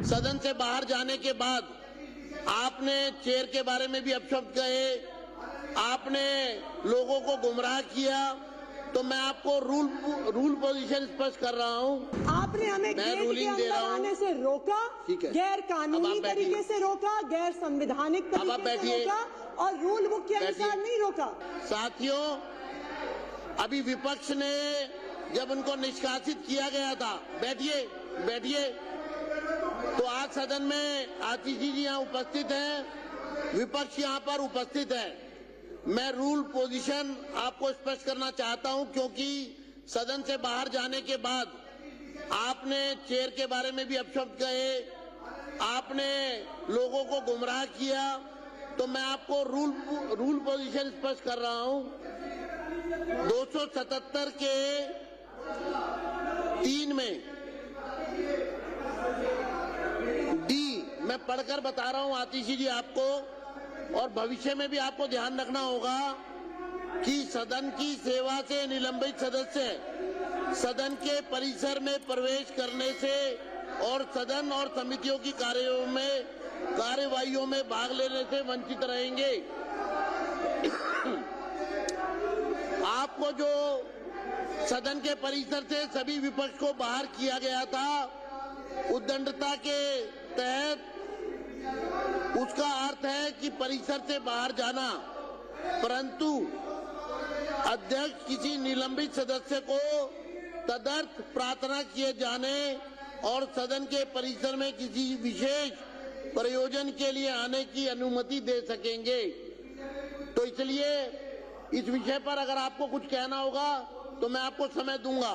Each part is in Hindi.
सदन से बाहर जाने के बाद आपने चेयर के बारे में भी अपशब्द कहे, आपने लोगों को गुमराह किया, तो मैं आपको रूल पोजीशन स्पष्ट कर रहा हूं। आपने हमें गेट के अंदर आने से रोका, गैर कानूनी तरीके से रोका, गैर संवैधानिक तरीके से रोका और रूल बुक के अनुसार नहीं रोका। साथियों, अभी विपक्ष ने जब उनको निष्कासित किया गया था, बैठिए, तो आज सदन में आतिशी जी यहाँ उपस्थित हैं, विपक्ष यहाँ पर उपस्थित है। मैं रूल पोजीशन आपको स्पष्ट करना चाहता हूं, क्योंकि सदन से बाहर जाने के बाद आपने चेयर के बारे में भी अपशब्द कहे, आपने लोगों को गुमराह किया, तो मैं आपको रूल पोजीशन स्पष्ट कर रहा हूं। 277 के 3 में डी मैं पढ़कर बता रहा हूं आतिशी जी आपको, और भविष्य में भी आपको ध्यान रखना होगा कि सदन की सेवा से निलंबित सदस्य सदन के परिसर में प्रवेश करने से और सदन और समितियों की कार्यवाहियों में भाग लेने से वंचित रहेंगे। आपको जो सदन के परिसर से सभी विपक्ष को बाहर किया गया था, उद्दंडता के तहत उसका अर्थ है कि परिसर से बाहर जाना, परंतु अध्यक्ष किसी निलंबित सदस्य को तदर्थ प्रार्थना किए जाने और सदन के परिसर में किसी विशेष प्रयोजन के लिए आने की अनुमति दे सकेंगे। तो इसलिए इस विषय पर अगर आपको कुछ कहना होगा तो मैं आपको समय दूंगा।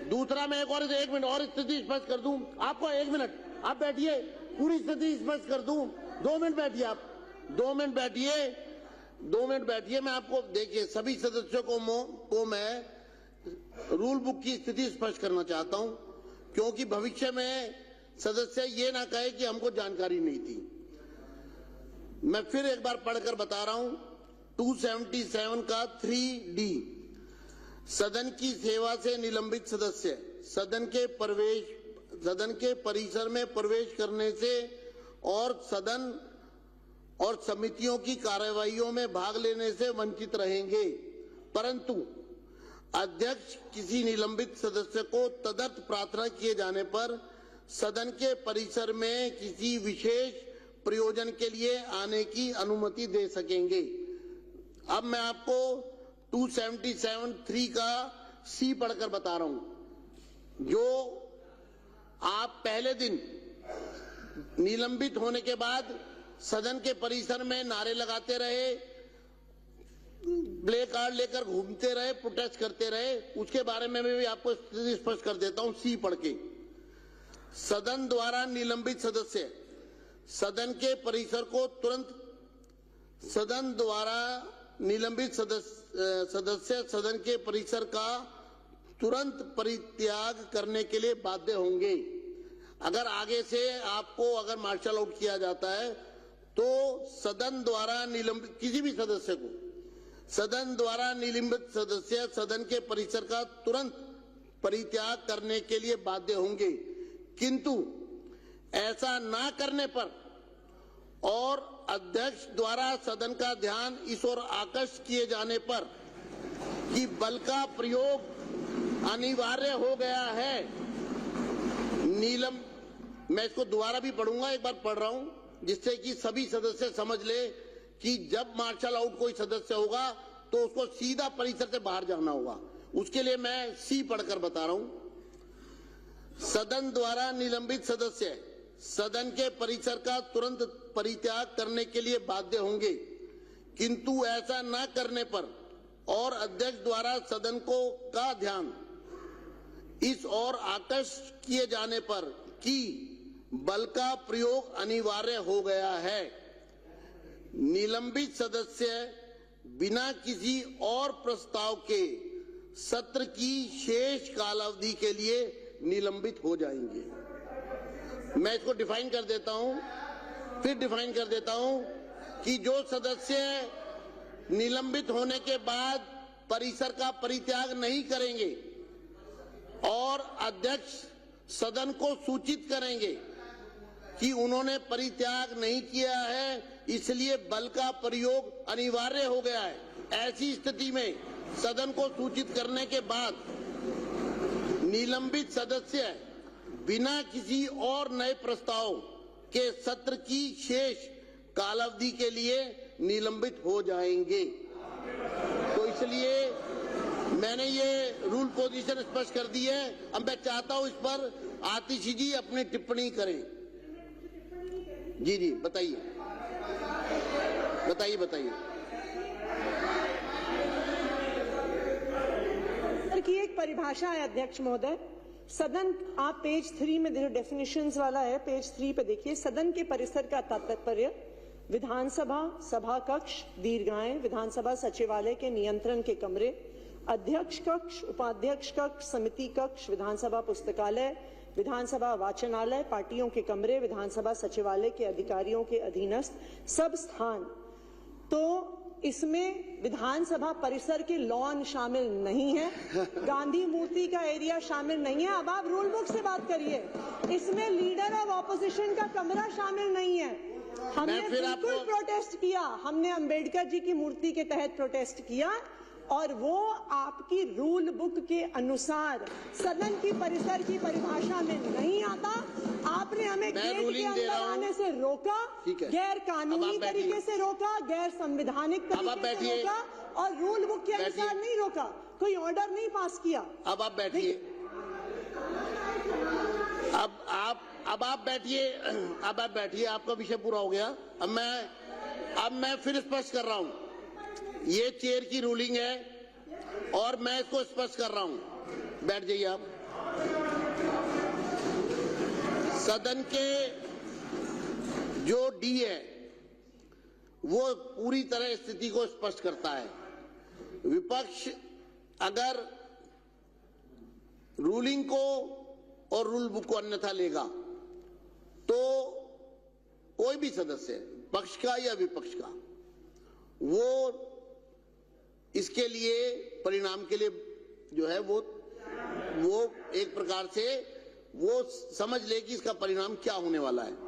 दूसरा, मैं एक मिनट और स्थिति स्पष्ट कर दूं आपको। 1 मिनट आप बैठिए, पूरी स्थिति स्पष्ट कर दूं। 2 मिनट बैठिए आप, 2 मिनट बैठिए। मैं आपको, देखिए, सभी सदस्यों को मैं रूल बुक की स्थिति स्पष्ट करना चाहता हूं, क्योंकि भविष्य में सदस्य ये ना कहे कि हमको जानकारी नहीं थी। मैं फिर एक बार पढ़कर बता रहा हूं। 277 का 3D, सदन की सेवा से निलंबित सदस्य सदन के परिसर में प्रवेश करने से और सदन और समितियों की कार्यवाहियों में भाग लेने से वंचित रहेंगे, परंतु अध्यक्ष किसी निलंबित सदस्य को तदर्थ प्रार्थना किए जाने पर सदन के परिसर में किसी विशेष प्रयोजन के लिए आने की अनुमति दे सकेंगे। अब मैं आपको 277(3) का C पढ़कर बता रहा हूं। जो आप पहले दिन निलंबित होने के बाद सदन के परिसर में नारे लगाते रहे, प्ले कार्ड लेकर घूमते रहे, प्रोटेस्ट करते रहे, उसके बारे में भी आपको स्पष्ट कर देता हूं C पढ़ के। सदन द्वारा निलंबित सदस्य सदन के परिसर को तुरंत सदन के परिसर का तुरंत परित्याग करने के लिए बाध्य होंगे। अगर आगे से आपको अगर मार्शल आउट किया जाता है तो सदन द्वारा निलंबित किसी भी सदस्य को सदन द्वारा निलंबित सदस्य सदन के परिसर का तुरंत परित्याग करने के लिए बाध्य होंगे, किंतु ऐसा ना करने पर और अध्यक्ष द्वारा सदन का ध्यान इस ओर आकर्षित किए जाने पर कि बल का प्रयोग अनिवार्य हो गया है, मैं इसको दोबारा भी पढ़ूंगा, एक बार पढ़ रहा हूं, जिससे कि सभी सदस्य समझ ले कि जब मार्शल आउट कोई सदस्य होगा तो उसको सीधा परिसर से बाहर जाना होगा। उसके लिए मैं C पढ़कर बता रहा हूं। सदन द्वारा निलंबित सदस्य सदन के परिसर का तुरंत परित्याग करने के लिए बाध्य होंगे, किंतु ऐसा न करने पर और अध्यक्ष द्वारा सदन का ध्यान इस ओर आकर्षित किए जाने पर कि बल का प्रयोग अनिवार्य हो गया है, निलंबित सदस्य बिना किसी और प्रस्ताव के सत्र की शेष कालावधि के लिए निलंबित हो जाएंगे। मैं इसको डिफाइन कर देता हूं, फिर डिफाइन कर देता हूं कि जो सदस्य निलंबित होने के बाद परिसर का परित्याग नहीं करेंगे और अध्यक्ष सदन को सूचित करेंगे कि उन्होंने परित्याग नहीं किया है, इसलिए बल का प्रयोग अनिवार्य हो गया है। ऐसी स्थिति में सदन को सूचित करने के बाद निलंबित सदस्य बिना किसी और नए प्रस्ताव के सत्र की शेष कालावधि के लिए निलंबित हो जाएंगे। तो इसलिए मैंने ये रूल पोजीशन स्पष्ट कर दी है। अब मैं चाहता हूं इस पर आतिशी जी अपनी टिप्पणी करें। जी जी बताइए बताइए बताइए। सर की एक परिभाषा है अध्यक्ष महोदय, सदन, आप पेज 3 में जो डेफिनेशंस वाला है पेज 3 पे देखिए, सदन के परिसर का तात्पर्य विधानसभा सभा कक्ष, दीर्घाएं, विधानसभा सचिवालय के नियंत्रण के कमरे, अध्यक्ष कक्ष, उपाध्यक्ष कक्ष, समिति कक्ष, विधानसभा पुस्तकालय, विधानसभा वाचनालय, पार्टियों के कमरे, विधानसभा सचिवालय के अधिकारियों के अधीनस्थ सब स्थान। तो इसमें विधानसभा परिसर के लॉन शामिल नहीं है, गांधी मूर्ति का एरिया शामिल नहीं है। अब आप रूल बुक से बात करिए। इसमें लीडर ऑफ ऑपोजिशन का कमरा शामिल नहीं है। हमने बिल्कुल प्रोटेस्ट किया, हमने अंबेडकर जी की मूर्ति के तहत प्रोटेस्ट किया और वो आपकी रूल बुक के अनुसार सदन की परिसर की परिभाषा में नहीं आता। आपने हमें गेट के अंदर आने से रोका, गैर कानूनी तरीके से रोका, गैर संवैधानिक तरीके से रोका और रूल बुक के अनुसार नहीं रोका, कोई ऑर्डर नहीं पास किया। अब आप बैठिए, अब आप बैठिए, आपका विषय पूरा हो गया। अब मैं फिर स्पष्ट कर रहा हूं, ये चेयर की रूलिंग है और मैं इसको स्पष्ट कर रहा हूं। बैठ जाइए आप। सदन के जो डी है वो पूरी तरह स्थिति को स्पष्ट करता है। विपक्ष अगर रूलिंग को और रूल बुक को अन्यथा लेगा तो कोई भी सदस्य, पक्ष का या विपक्ष का, वो इसके लिए परिणाम के लिए जो है वो एक प्रकार से वो समझ ले कि इसका परिणाम क्या होने वाला है।